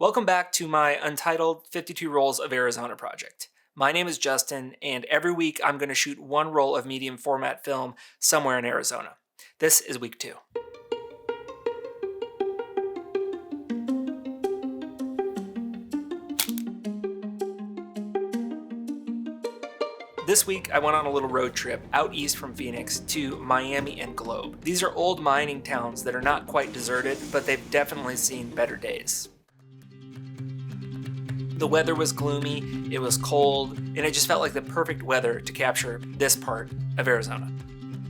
Welcome back to my untitled 52 Rolls of Arizona project. My name is Justin, and every week I'm going to shoot one roll of medium format film somewhere in Arizona. This is week 2. This week I went on a little road trip out east from Phoenix to Miami and Globe. These are old mining towns that are not quite deserted, but they've definitely seen better days. The weather was gloomy, it was cold, and it just felt like the perfect weather to capture this part of Arizona.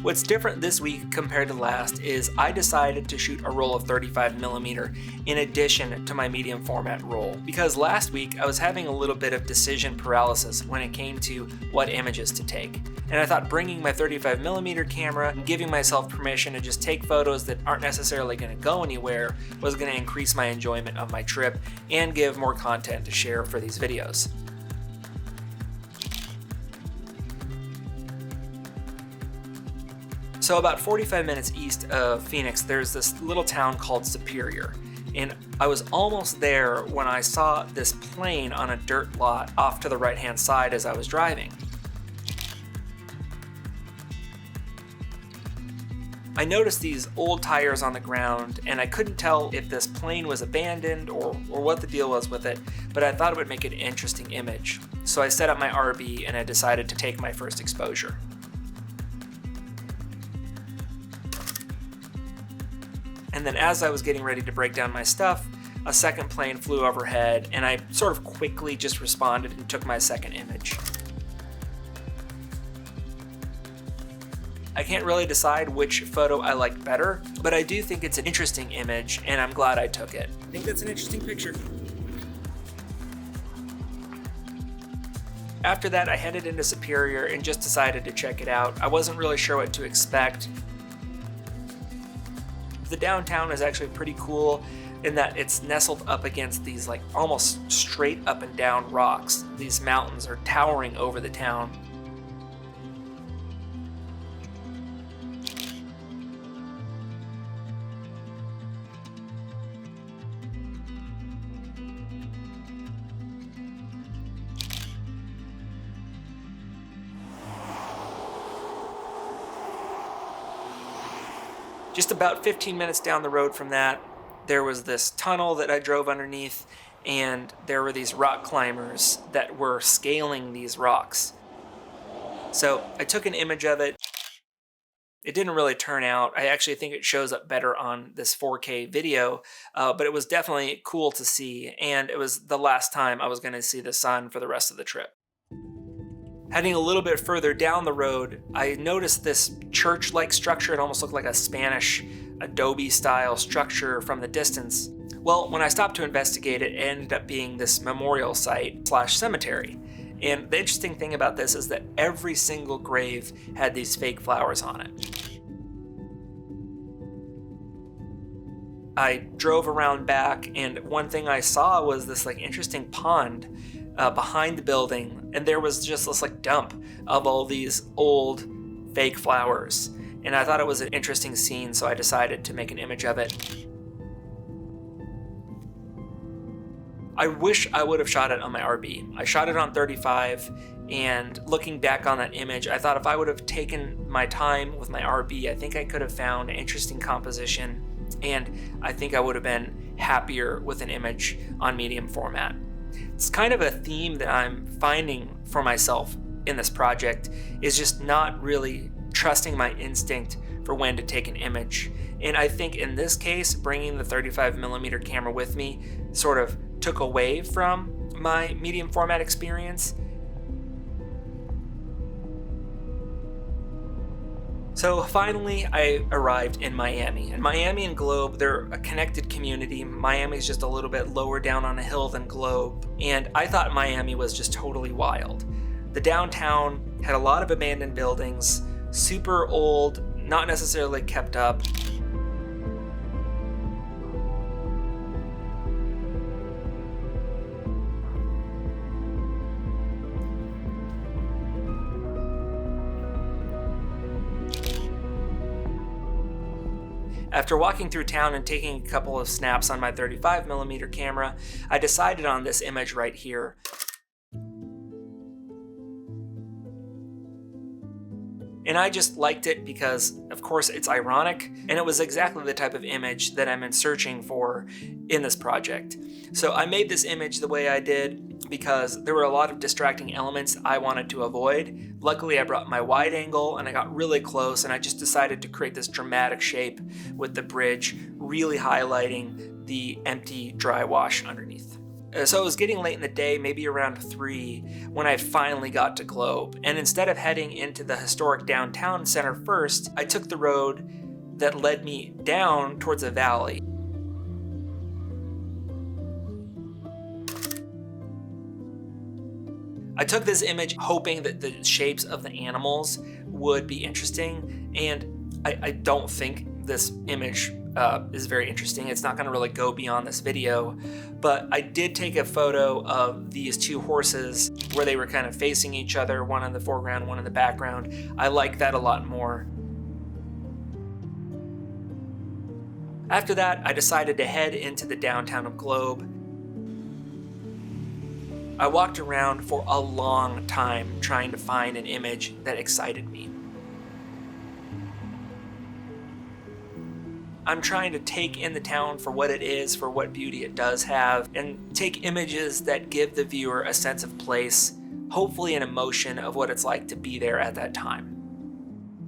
What's different this week compared to last is I decided to shoot a roll of 35mm in addition to my medium format roll, because last week I was having a little bit of decision paralysis when it came to what images to take. And I thought bringing my 35mm camera and giving myself permission to just take photos that aren't necessarily going to go anywhere was going to increase my enjoyment of my trip and give more content to share for these videos. So about 45 minutes east of Phoenix, there's this little town called Superior. And I was almost there when I saw this plane on a dirt lot off to the right-hand side as I was driving. I noticed these old tires on the ground, and I couldn't tell if this plane was abandoned or what the deal was with it, but I thought it would make an interesting image. So I set up my RB and I decided to take my first exposure. And then as I was getting ready to break down my stuff, a second plane flew overhead, and I sort of quickly just responded and took my second image. I can't really decide which photo I liked better, but I do think it's an interesting image, and I'm glad I took it. I think that's an interesting picture. After that, I headed into Superior and just decided to check it out. I wasn't really sure what to expect. The downtown is actually pretty cool in that it's nestled up against these like almost straight up and down rocks. These mountains are towering over the town. Just about 15 minutes down the road from that, there was this tunnel that I drove underneath, and there were these rock climbers that were scaling these rocks. So I took an image of it. It didn't really turn out. I actually think it shows up better on this 4K video, but it was definitely cool to see, and it was the last time I was going to see the sun for the rest of the trip. Heading a little bit further down the road, I noticed this church-like structure. It almost looked like a Spanish adobe-style structure from the distance. Well, when I stopped to investigate it, it ended up being this memorial site / cemetery. And the interesting thing about this is that every single grave had these fake flowers on it. I drove around back, and one thing I saw was this like interesting pond behind the building, and there was just this like dump of all these old fake flowers, and I thought it was an interesting scene, so I decided to make an image of it. I wish I would have shot it on my RB. I shot it on 35, and looking back on that image, I thought if I would have taken my time with my RB, I think I could have found an interesting composition, and I think I would have been happier with an image on medium format. It's kind of a theme that I'm finding for myself in this project, is just not really trusting my instinct for when to take an image. And I think in this case, bringing the 35mm camera with me sort of took away from my medium format experience. So finally, I arrived in Miami. And Miami and Globe, they're a connected community. Miami's just a little bit lower down on a hill than Globe. And I thought Miami was just totally wild. The downtown had a lot of abandoned buildings, super old, not necessarily kept up. After walking through town and taking a couple of snaps on my 35mm camera, I decided on this image right here. And I just liked it because, of course, it's ironic, and it was exactly the type of image that I'm searching for in this project. So I made this image the way I did because there were a lot of distracting elements I wanted to avoid. Luckily, I brought my wide angle and I got really close, and I just decided to create this dramatic shape with the bridge really highlighting the empty dry wash underneath. So it was getting late in the day, maybe around 3, when I finally got to Globe. And instead of heading into the historic downtown center first, I took the road that led me down towards a valley. I took this image hoping that the shapes of the animals would be interesting, and I don't think this image is very interesting. It's not going to really go beyond this video, but I did take a photo of these two horses where they were kind of facing each other, one in the foreground, one in the background. I like that a lot more. After that, I decided to head into the downtown of Globe. I walked around for a long time trying to find an image that excited me. I'm trying to take in the town for what it is, for what beauty it does have, and take images that give the viewer a sense of place, hopefully an emotion of what it's like to be there at that time.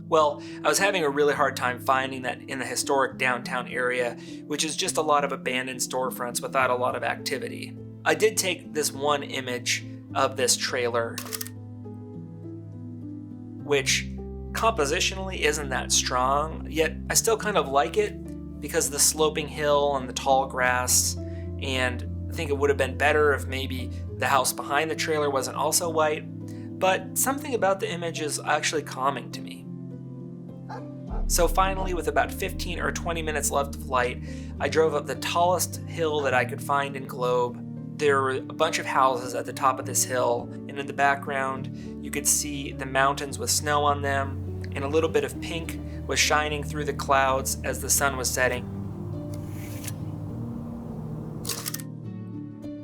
Well, I was having a really hard time finding that in the historic downtown area, which is just a lot of abandoned storefronts without a lot of activity. I did take this one image of this trailer, which compositionally isn't that strong, yet I still kind of like it because of the sloping hill and the tall grass, and I think it would have been better if maybe the house behind the trailer wasn't also white, but something about the image is actually calming to me. So finally, with about 15 or 20 minutes left of light, I drove up the tallest hill that I could find in Globe. There were a bunch of houses at the top of this hill, and in the background you could see the mountains with snow on them, and a little bit of pink was shining through the clouds as the sun was setting.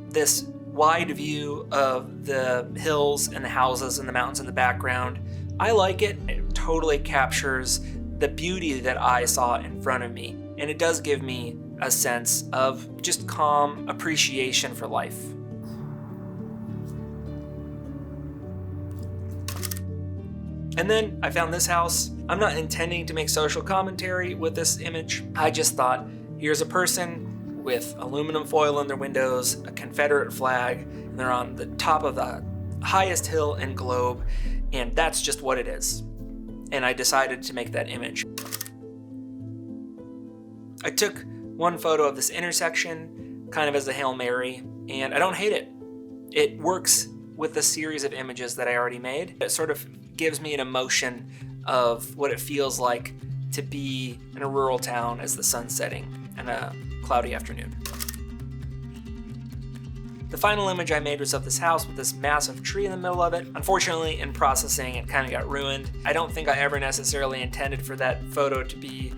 This wide view of the hills and the houses and the mountains in the background, I like it. It totally captures the beauty that I saw in front of me, and it does give me a sense of just calm appreciation for life. And then I found this house. I'm not intending to make social commentary with this image. I just thought, here's a person with aluminum foil in their windows, a Confederate flag, and they're on the top of the highest hill in Globe, and that's just what it is. And I decided to make that image. I took one photo of this intersection, kind of as a Hail Mary, and I don't hate it. It works with the series of images that I already made. It sort of gives me an emotion of what it feels like to be in a rural town as the sun's setting in a cloudy afternoon. The final image I made was of this house with this massive tree in the middle of it. Unfortunately, in processing, it kind of got ruined. I don't think I ever necessarily intended for that photo to be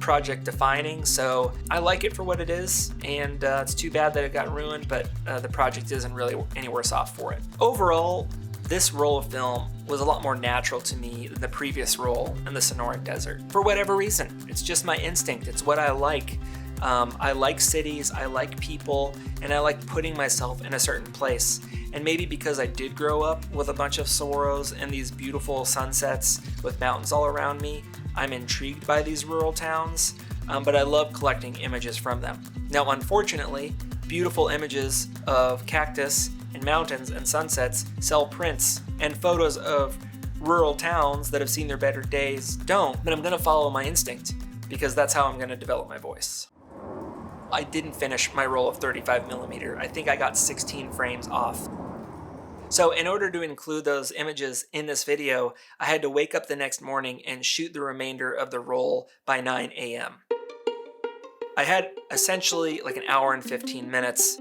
project defining, so I like it for what it is, and it's too bad that it got ruined, but the project isn't really any worse off for it. Overall, this roll of film was a lot more natural to me than the previous roll in the Sonoran Desert. For whatever reason, it's just my instinct, it's what I like. I like cities, I like people, and I like putting myself in a certain place. And maybe because I did grow up with a bunch of sorrows and these beautiful sunsets with mountains all around me, I'm intrigued by these rural towns, but I love collecting images from them. Now, unfortunately, beautiful images of cactus and mountains and sunsets sell prints, and photos of rural towns that have seen their better days don't, but I'm gonna follow my instinct because that's how I'm gonna develop my voice. I didn't finish my roll of 35mm. I think I got 16 frames off. So in order to include those images in this video, I had to wake up the next morning and shoot the remainder of the roll by 9 a.m. I had essentially like an hour and 15 minutes.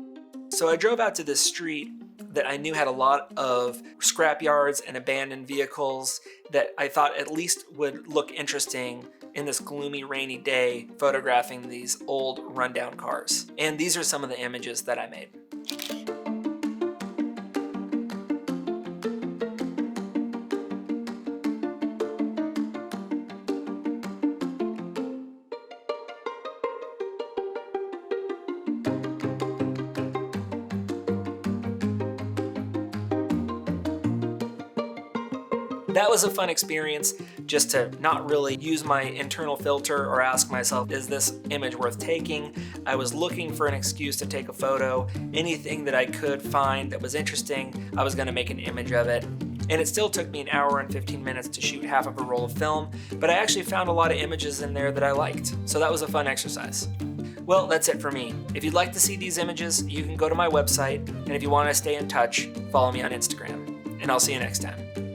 So I drove out to this street that I knew had a lot of scrap yards and abandoned vehicles that I thought at least would look interesting in this gloomy, rainy day photographing these old rundown cars. And these are some of the images that I made. That was a fun experience, just to not really use my internal filter or ask myself, is this image worth taking? I was looking for an excuse to take a photo. Anything that I could find that was interesting, I was gonna make an image of it. And it still took me an hour and 15 minutes to shoot half of a roll of film, but I actually found a lot of images in there that I liked. So that was a fun exercise. Well, that's it for me. If you'd like to see these images, you can go to my website, and if you want to stay in touch, follow me on Instagram. And I'll see you next time.